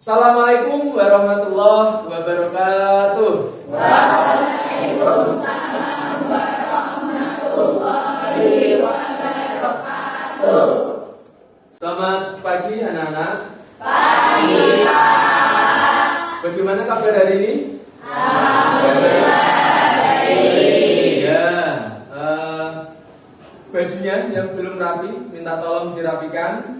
Assalamualaikum warahmatullahi wabarakatuh. Waalaikumsalam warahmatullahi wabarakatuh. Selamat pagi anak-anak. Pagi Pak. Bagaimana kabar hari ini? Alhamdulillah baik. Ya, bajunya yang belum rapi minta tolong dirapikan.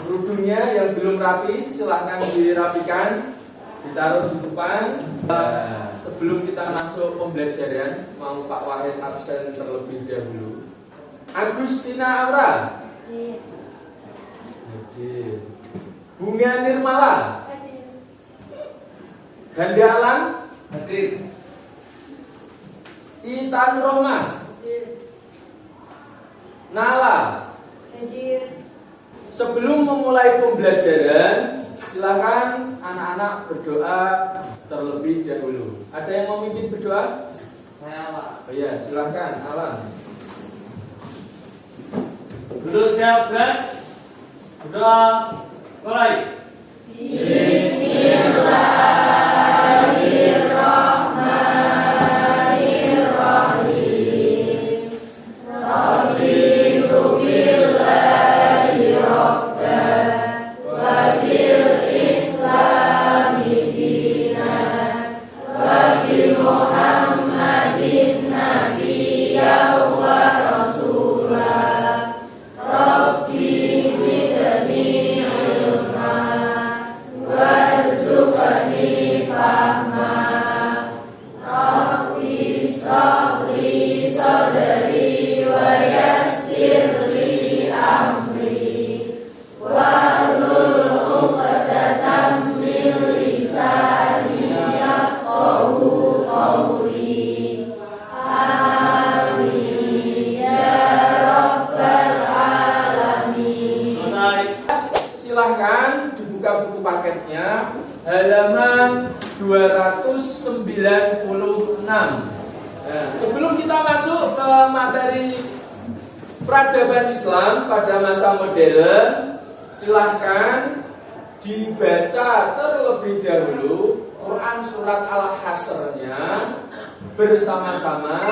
Kerudungnya yang belum rapi silahkan dirapikan, ditaruh di depan. Sebelum kita masuk pembelajaran, mau Pak Wahid absen terlebih dahulu. Agustina Aura. Hadir. Bunga Nirmala. Ganda Alam. Hadir. Itan Rohmah. Nala. Hadir. Sebelum memulai pembelajaran, silakan anak-anak berdoa terlebih dahulu. Ada yang mau memimpin berdoa? Saya Pak. Oh ya, silakan Alan. Duduk siap dan berdoa mulai. Bismillahirrahmanirrahim. Raditu billahi rabban wa bil islami dinan wa bi Muhammadin nabiyyan wa rasulah. Rabbi zidni ilma warzuqni fahma. Rabbi shrahli sadri wa yassirli amri wahlul 'uqdatam min lisani yafqahu qawli. Amin ya rabbal alamin. Selesai. Silahkan dibuka buku paketnya halaman 296. Nah, sebelum kita masuk ke materi peradaban Islam pada masa modern, silahkan dibaca terlebih dahulu Quran surat Al-Hasr-nya bersama-sama.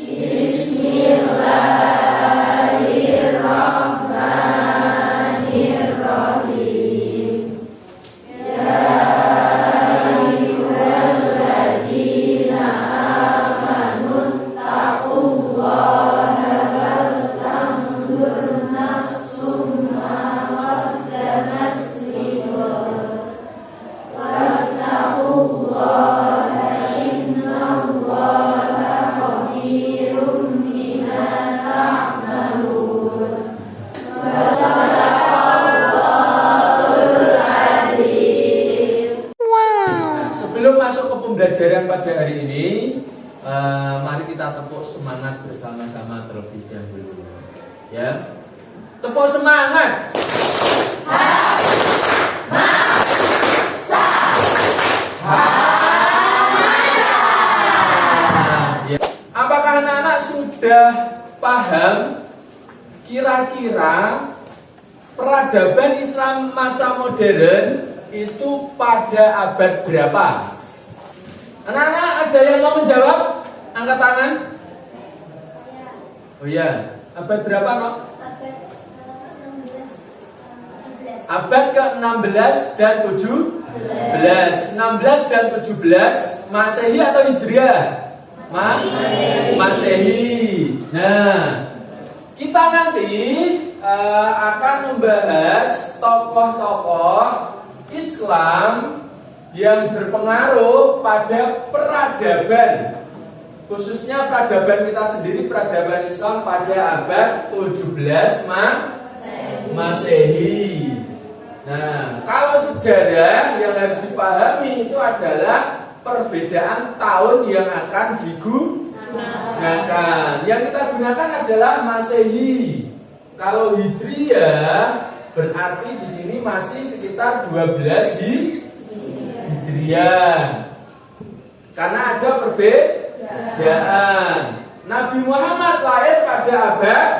Bismillahirrahmanirrahim. Ya ayyuhalladzina amanu taqullaha wal tanzur nafsum ma qaddamat lighad. Wattaqullaha innallaha khabirum bima ta'malun. Sebelum masuk ke pembelajaran pada hari ini, mari kita tepuk semangat bersama-sama terlebih dahulu. Ya, tepuk semangat. Ya. Apakah anak-anak sudah paham kira-kira peradaban Islam masa modern itu pada abad berapa? Anak-anak ada yang mau menjawab? Angkat tangan. Oh iya, abad berapa, Nok? Abad ke-16 dan 17. 16 dan 17 Masehi atau Hijriah? Masehi. Nah, kita nanti akan membahas tokoh-tokoh Islam yang berpengaruh pada peradaban, khususnya peradaban kita sendiri, peradaban Islam pada abad 17 Masehi. Nah, kalau sejarah yang harus dipahami itu adalah perbedaan tahun yang akan digunakan. Yang kita gunakan adalah Masehi. Kalau Hijriah berarti di sini masih sekitar 12 Hijriah. Karena ada perbedaan. Nabi Muhammad lahir pada abad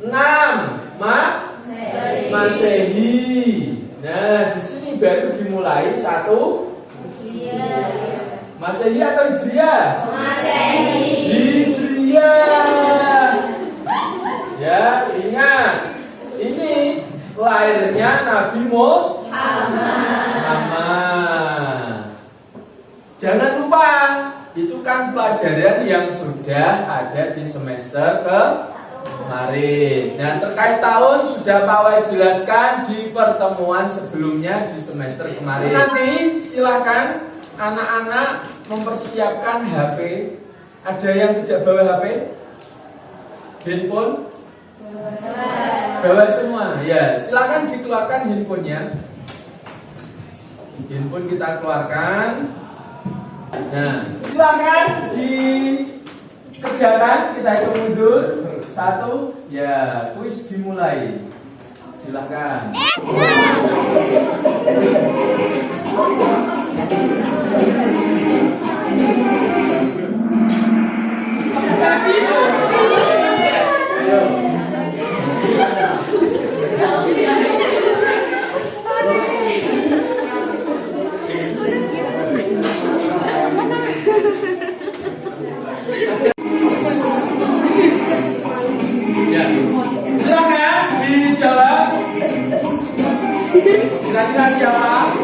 6 Masehi. Nah, di sini baru dimulai 1 Masehi atau Hijriah? Hijriah. Ya, ingat. Ini lahirnya Nabi Muhammad. Jangan lupa, itu kan pelajaran yang sudah ada di semester kemarin. Nah, terkait tahun sudah Pak Wai jelaskan di pertemuan sebelumnya di semester kemarin. Nanti silahkan anak-anak mempersiapkan HP. Ada yang tidak bawa HP? Handphone? Bawa semua. Ya, silahkan dikeluarkan handphonenya. Handphone kita keluarkan. Nah, silahkan dikerjakan. Kita hitung mundur. 1, ya, kuis dimulai. Silahkan. Ya, silakan dijawab. Kira-kira siapa?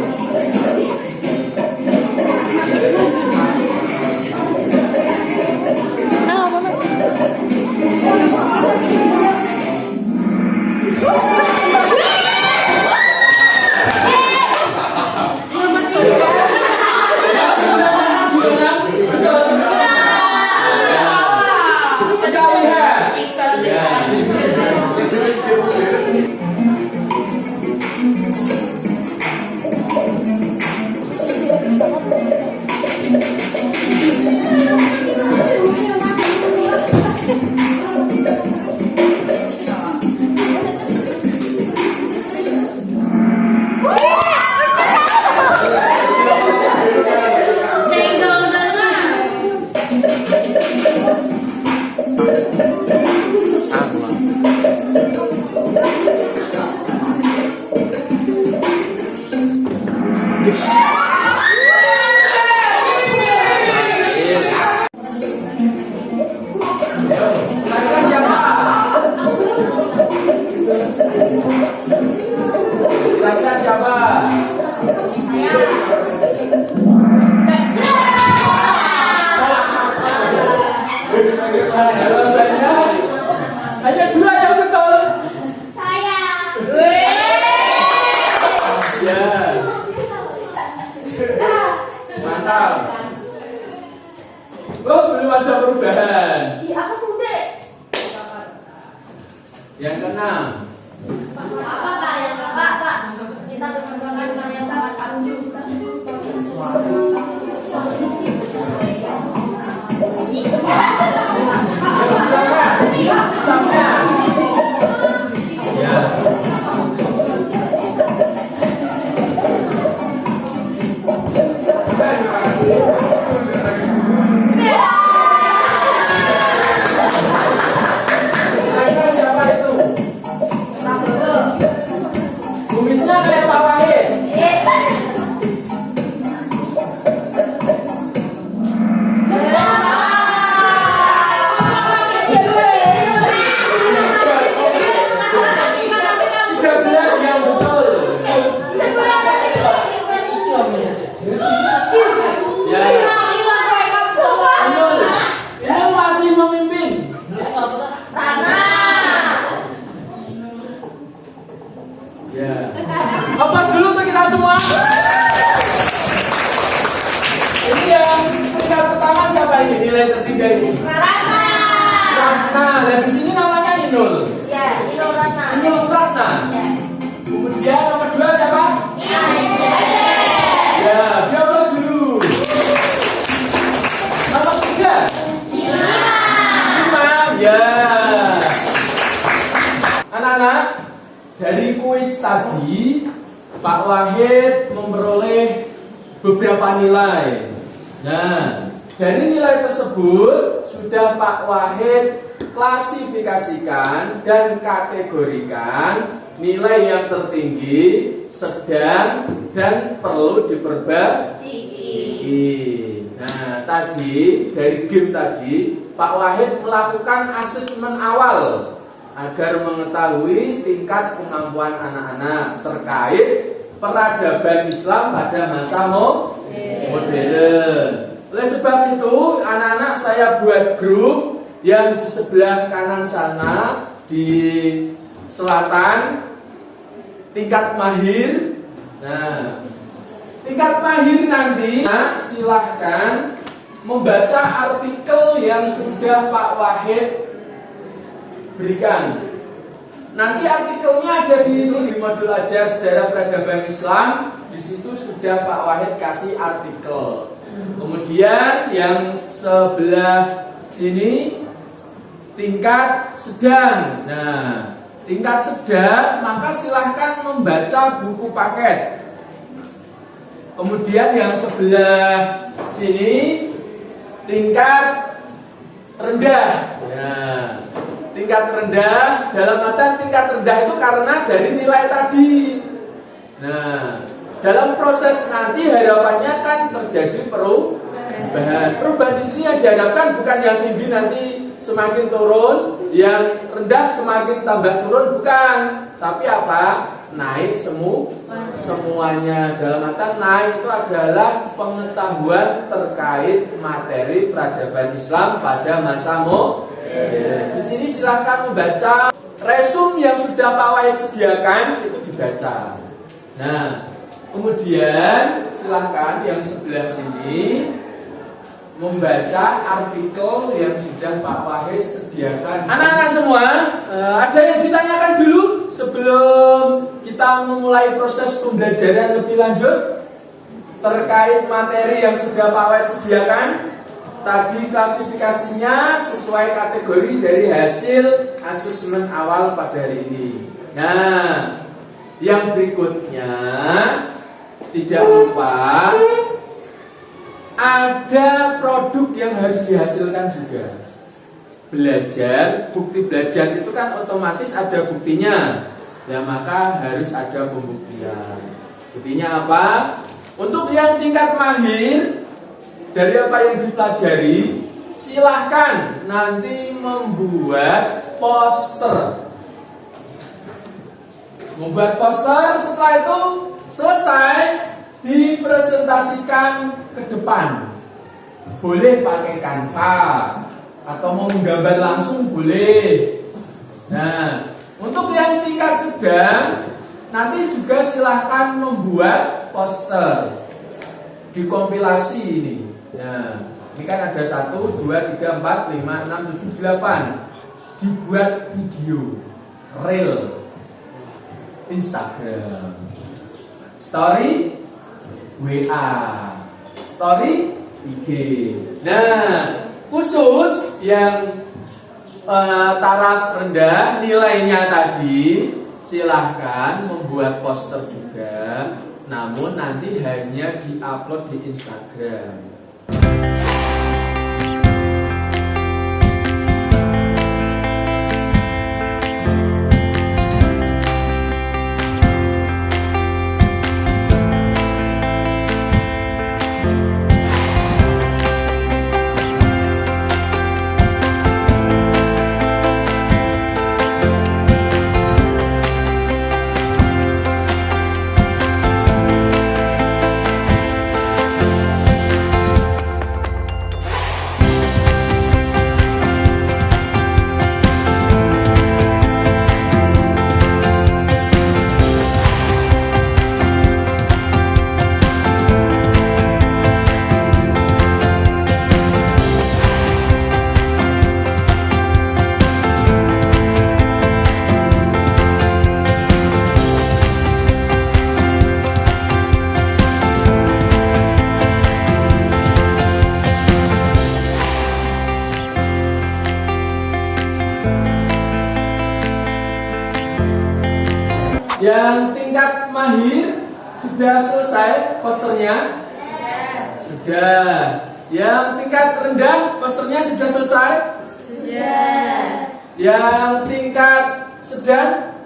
Hanya 2 yang betul. Saya. Ya. Mantap. Oh, belum ada perubahan. Aku muda. Yang keenam. Apa Pak? Yang Pak? Kita berperbandingan yang Pak Pandu. Kumisnya kayak Pak Wahid. Ya. Lepas dulu untuk kita semua. Ini yang peringkat pertama siapa ini? Nilai tertinggi ini. Ratna. Dan di sini namanya Inul. Ya, Inul Ratna. Inul Ratna. Ya. Kemudian nomor 2 siapa? Ya, dia plus dulu. Nomor 3. Imam. Ya. Anak-anak, dari kuis tadi Pak Wahid memperoleh beberapa nilai. Nah, dari nilai tersebut sudah Pak Wahid klasifikasikan dan kategorikan nilai yang tertinggi, sedang, dan perlu diperbaiki. Nah, tadi dari game tadi Pak Wahid melakukan asesmen awal agar mengetahui tingkat kemampuan anak-anak terkait peradaban Islam pada masa modern. Oleh sebab itu, anak-anak saya buat grup yang di sebelah kanan sana di selatan, tingkat mahir. Nah, tingkat mahir nanti silahkan membaca artikel yang sudah Pak Wahid berikan. Nanti artikelnya ada di sini di modul ajar sejarah peradaban Islam. Di situ sudah Pak Wahid kasih artikel. Kemudian yang sebelah sini tingkat sedang. Nah, tingkat sedang maka silahkan membaca buku paket. Kemudian yang sebelah sini tingkat rendah. Nah, tingkat rendah dalam artian tingkat rendah itu karena dari nilai tadi. Nah, dalam proses nanti harapannya kan terjadi perubahan. Perubahan di sini yang diharapkan bukan yang tinggi nanti semakin turun, yang rendah semakin tambah turun, bukan. Tapi apa? Naik semuanya. Dalam artian naik itu adalah pengetahuan terkait materi peradaban Islam pada masa di sini silahkan membaca resume yang sudah Pak Wahid sediakan, itu dibaca. Nah, kemudian silahkan yang sebelah sini membaca artikel yang sudah Pak Wahid sediakan. Anak-anak semua, ada yang ditanyakan dulu sebelum kita memulai proses pembelajaran lebih lanjut terkait materi yang sudah Pak Wahid sediakan? Tadi klasifikasinya sesuai kategori dari hasil asesmen awal pada hari ini. Nah, yang berikutnya tidak lupa ada produk yang harus dihasilkan juga. Belajar, bukti belajar itu kan otomatis ada buktinya. Ya, maka harus ada pembuktian. Buktinya apa? Untuk yang tingkat mahir, dari apa yang dipelajari, silahkan nanti membuat poster. Membuat poster, setelah itu selesai dipresentasikan ke depan. Boleh pakai Canva atau mau menggambar langsung boleh. Nah, untuk yang tingkat sedang nanti juga silahkan membuat poster. Dikompilasi ini. Nah, ini kan ada 1, 2, 3, 4, 5, 6, 7, 8. Dibuat video reel Instagram, story WA, story IG. Nah, khusus yang taraf rendah nilainya tadi silahkan membuat poster juga, namun nanti hanya diupload di Instagram. Yang tingkat mahir sudah selesai posternya? Sudah. Yang tingkat rendah posternya sudah selesai? Sudah. Yang tingkat sedang?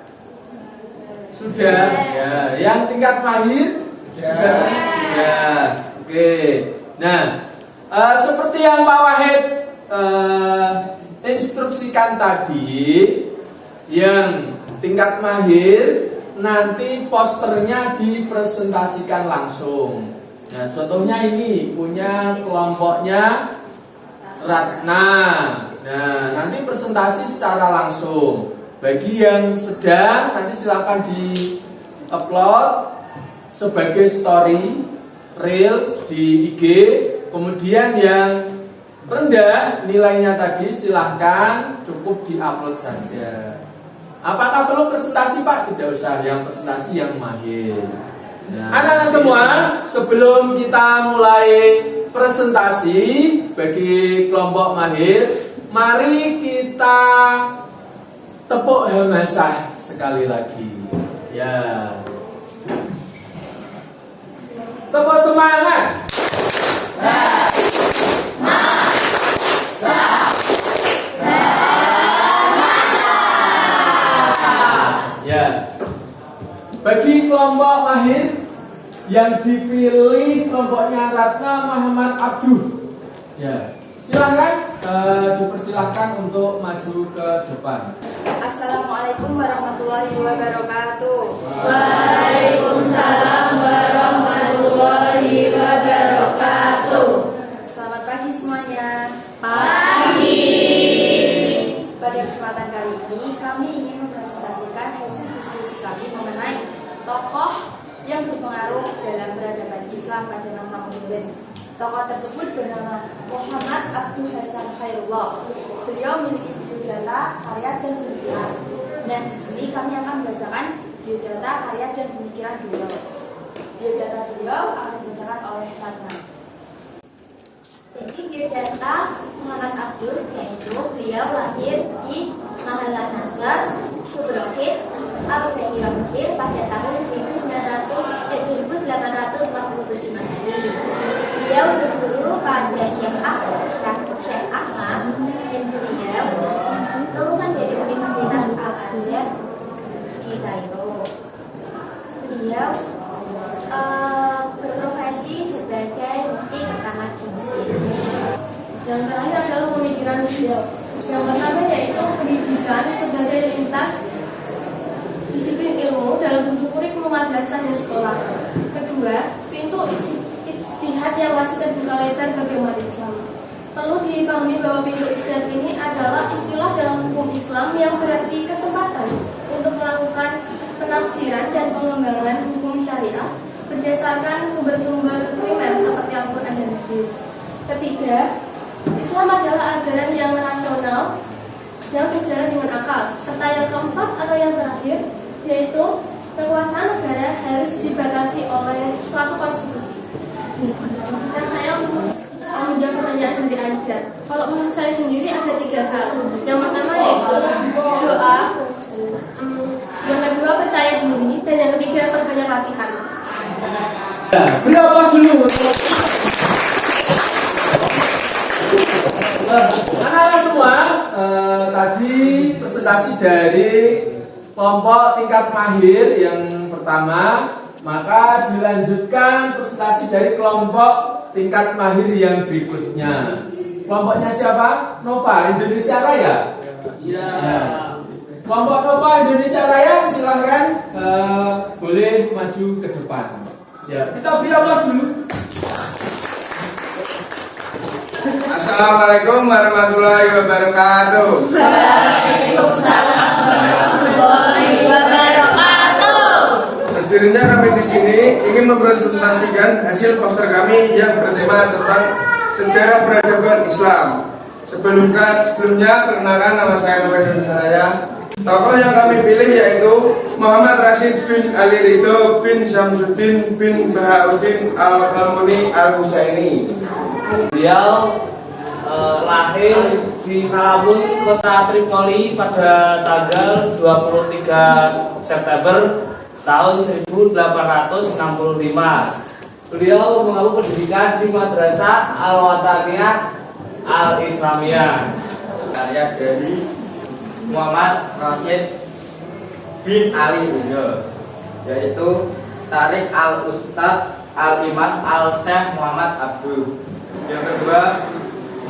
Sudah. Ya. Yang tingkat mahir? Sudah. Oke. Nah, seperti yang Pak Wahid instruksikan tadi, yang tingkat mahir nanti posternya dipresentasikan langsung. Nah, contohnya ini punya kelompoknya Ratna. Nah, nanti presentasi secara langsung. Bagi yang sedang, nanti silakan di-upload sebagai story reels di IG. Kemudian yang rendah nilainya tadi silahkan cukup di-upload saja. Apakah perlu presentasi, Pak? Tidak usah, yang presentasi yang mahir. Nah, anak-anak semua, sebelum kita mulai presentasi bagi kelompok mahir, mari kita tepuk hamasah sekali lagi. Ya. Tepuk semangat. Ya. Bagi kelompok mahir yang dipilih kelompoknya Ratna Muhammad Abduh. Ya. Silahkan dipersilahkan untuk maju ke depan. Assalamualaikum warahmatullahi wabarakatuh. Waalaikumsalam warahmatullahi wabarakatuh. Selamat pagi semuanya. Pagi. Pada kesempatan kali ini kami ingin mempresentasikan hasil diskusi kami mengenai tokoh yang berpengaruh dalam peradaban Islam pada masa modern. Tokoh tersebut bernama Muhammad Abduh Hasan Khairullah. Beliau memiliki biodata, karya dan pemikiran. Dan di sini kami akan membacakan biodata, karya dan pemikiran beliau. Biodata beliau akan dibacakan oleh Ratna. Jadi biodata Muhammad Abduh yaitu beliau lahir di Mahallah Nasr, Subrokit, Al-Qahira, Mesir pada tahun 1847 Masehi. Beliau berguru pada Syekh Ahmad dan beliau lulusan dari Universitas Al-Azhar di Kairo. Beliau berprofesi sebagai mufti pertama di Mesir. Yang terakhir adalah pemikiran beliau. Yang pertama yaitu pendidikan sebagai lintas disiplin ilmu dalam bentuk kurikulum madrasah dan sekolah. Kedua, pintu ijtihad yang masih terbuka lebar bagi umat Islam. Perlu dipahami bahwa pintu ijtihad ini adalah istilah dalam hukum Islam yang berarti kesempatan untuk melakukan penafsiran dan pengembangan hukum syariah berdasarkan sumber-sumber primer seperti Al-Quran dan Hadis. Ketiga, Islam adalah ajaran yang rasional yang sejalan dengan akal. Serta yang keempat atau yang terakhir yaitu kekuasaan negara harus dibatasi oleh suatu konstitusi. Dan saya menjawab pertanyaan dari Anda. Kalau menurut saya sendiri ada 3 hal. Yang pertama yaitu doa, yang kedua percaya diri, dan yang ketiga perbanyak latihan. Beri aplaus dulu. Anak-anak semua, tadi presentasi dari kelompok tingkat mahir yang pertama, maka dilanjutkan presentasi dari kelompok tingkat mahir yang berikutnya. Kelompoknya siapa? Nova Indonesia Raya. Iya. Ya. Kelompok Nova Indonesia Raya, silahkan boleh maju ke depan. Ya, kita beri aplaus dulu. Assalamualaikum warahmatullahi wabarakatuh. Waalaikumsalam warahmatullahi wabarakatuh. Berdirinya kami di sini ingin mempresentasikan hasil poster kami yang bertema tentang sejarah peradaban Islam. Sebelumnya perkenalkan, nama saya Nova Indonesia Raya. Tokoh yang kami pilih yaitu Muhammad Rashid bin Ali Ridho bin Syamsuddin bin Bahauddin Al-Khalmuni Al-Husaini. Beliau lahir di Kalabun, kota Tripoli pada tanggal 23 September tahun 1865. Beliau mengambil pendidikan di Madrasah Al-Wataniyah Al-Islamiyah. karya dari Muhammad Rashid bin Ali Ridho, yaitu Tarik Al-Ustad Al-Imam Al-Syekh Muhammad Abdul. Yang kedua,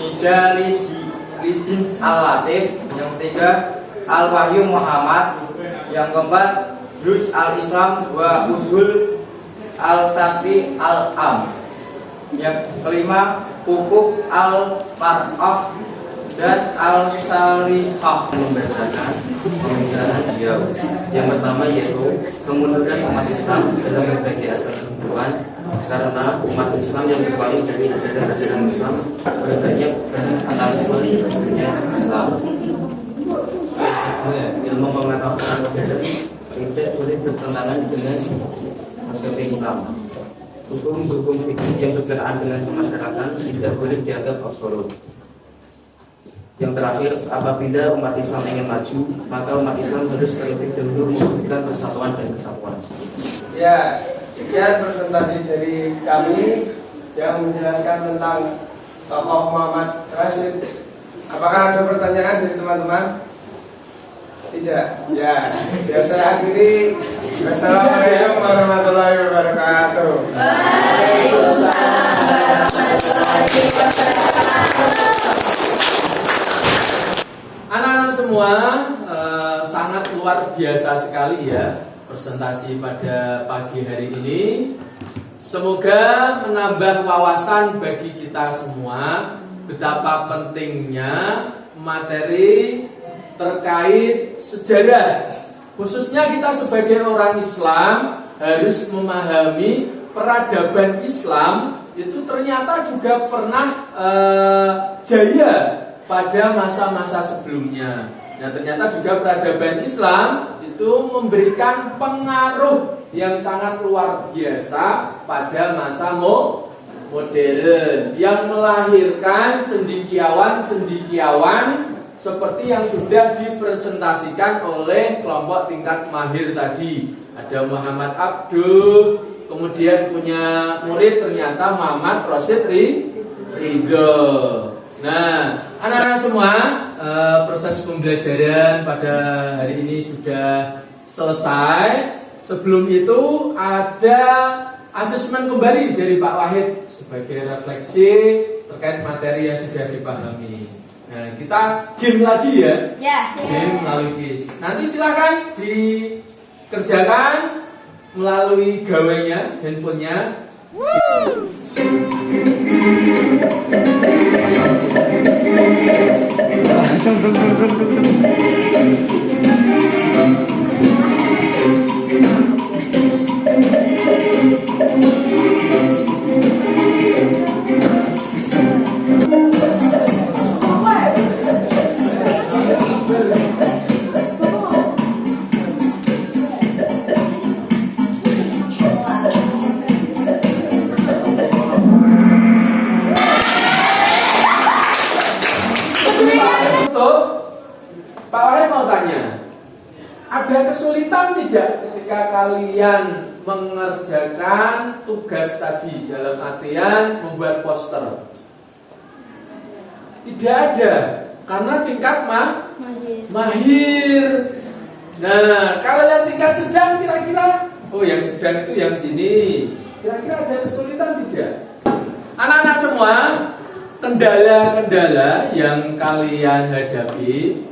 Nida Lijins Al-Latif. Yang ketiga, Al-Wahyu Muhammad. Yang keempat, Juz Al-Islam wa Usul Al-Tasri Al-Am. Yang kelima, Pupuk Al-Mar'ah dan Al-Salihah. Membacakan pembicaraan beliau. Yang pertama yaitu kemunduran umat Islam dalam berbagai aspek kehidupan, karena umat Islam yang berpaling dari ajaran-ajaran Islam berbanyak dan analisme di dunia Islam. Ilmu pengetahuan modern tidak boleh bertentangan dengan agama Islam. Hukum-hukum fikih yang berkenaan dengan kemasyarakatan tidak boleh dianggap absolut. Yang terakhir, apabila umat Islam ingin maju, maka umat Islam harus terlebih dahulu mewujudkan persatuan dan kesatuan. Ya, sekian presentasi dari kami yang menjelaskan tentang tokoh Muhammad Rashid. Apakah ada pertanyaan dari teman-teman? Tidak. Ya, saya akhiri. Wassalamualaikum warahmatullahi wabarakatuh. Waalaikumsalam warahmatullahi wabarakatuh. Anak-anak semua, sangat luar biasa sekali ya presentasi pada pagi hari ini. Semoga menambah wawasan bagi kita semua betapa pentingnya materi terkait sejarah. Khususnya kita sebagai orang Islam harus memahami peradaban Islam itu ternyata juga pernah jaya pada masa-masa sebelumnya. Nah, ternyata juga peradaban Islam itu memberikan pengaruh yang sangat luar biasa pada masa modern yang melahirkan cendekiawan-cendekiawan seperti yang sudah dipresentasikan oleh kelompok tingkat mahir tadi. Ada Muhammad Abdul, kemudian punya murid ternyata Muhammad Rashid Ridho. Nah, anak-anak semua, proses pembelajaran pada hari ini sudah selesai. Sebelum itu ada asesmen kembali dari Pak Wahid sebagai refleksi terkait materi yang sudah dipahami. Nah, kita game lagi ya. Game melalui quiz. Nanti silakan dikerjakan melalui gawainya, handphonenya. Pak Wahid mau tanya, ada kesulitan tidak ketika kalian mengerjakan tugas tadi dalam artian membuat poster? Tidak ada, karena tingkat mahir. Nah, kalau yang tingkat sedang kira-kira, oh yang sedang itu yang sini, kira-kira ada kesulitan tidak? Anak-anak semua, kendala-kendala yang kalian hadapi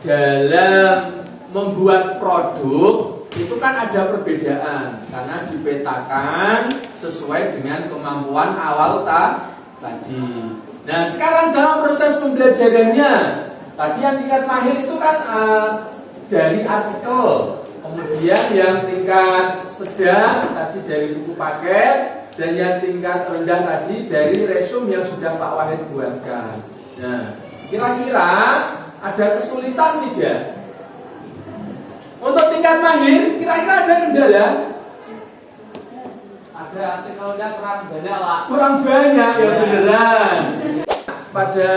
dalam membuat produk itu kan ada perbedaan karena dipetakan sesuai dengan kemampuan awal tadi. Nah, sekarang dalam proses pembelajarannya tadi yang tingkat mahir itu kan dari artikel, kemudian yang tingkat sedang tadi dari buku paket, dan yang tingkat rendah tadi dari resume yang sudah Pak Wahid buatkan. Nah, kira-kira ada kesulitan tidak? Untuk tingkat mahir, kira-kira ada kendala? Ada artikelnya kurang banyak lah. Kurang banyak ya beneran. Pada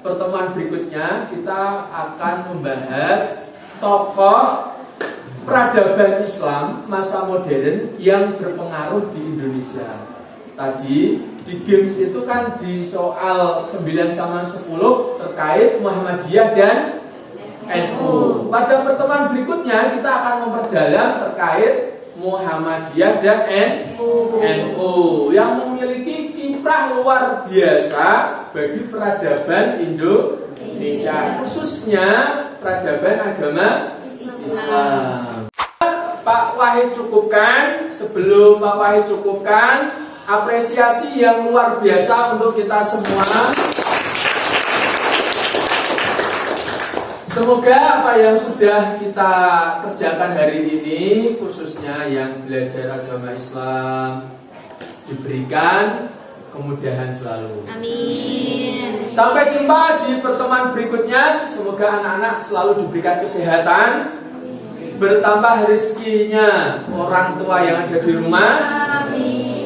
pertemuan berikutnya kita akan membahas tokoh peradaban Islam masa modern yang berpengaruh di Indonesia. Tadi di games itu kan di soal 9 sama 10 terkait Muhammadiyah dan NU. Pada pertemuan berikutnya kita akan memperdalam terkait Muhammadiyah dan NU yang memiliki kiprah luar biasa bagi peradaban Indonesia, khususnya peradaban agama Islam. Pak Wahid cukupkan. Sebelum Pak Wahid cukupkan, apresiasi yang luar biasa untuk kita semua. Semoga apa yang sudah kita kerjakan hari ini, khususnya yang belajar agama Islam, diberikan kemudahan selalu. Amin. Sampai jumpa di pertemuan berikutnya. Semoga anak-anak selalu diberikan kesehatan, bertambah rezekinya orang tua yang ada di rumah,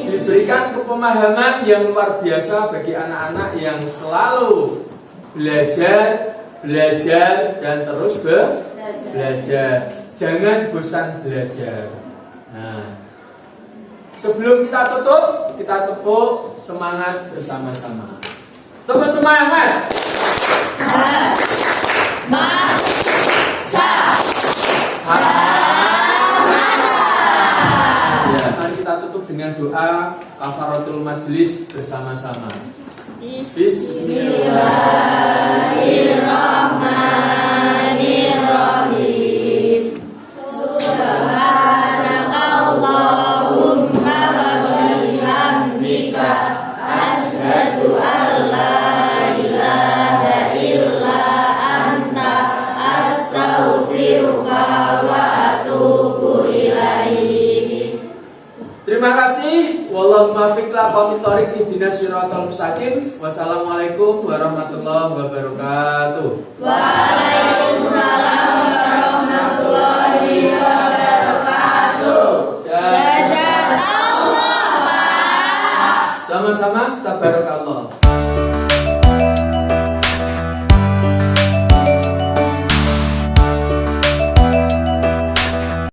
diberikan kepemahaman yang luar biasa bagi anak-anak yang selalu belajar dan terus belajar. Jangan bosan belajar. Nah, sebelum kita tutup, kita tepuk semangat bersama-sama. Tepuk semangat. Ya, mari kita tutup dengan doa kafaratul majelis bersama-sama. Bismillahirrahmanirrahim. Subhanakallahumma wa bihamdika asyhadu an la ilaha illa anta astaghfiruka wa atubu ilaik. Terima kasih. Wallahu muwaffiq ila aqwamit thoriq ihdinas siratal mustaqim. Wassalamualaikum warahmatullahi wabarakatuh. Waalaikumsalam warahmatullahi wabarakatuh. Jazakallah. Sama-sama tabarakallah.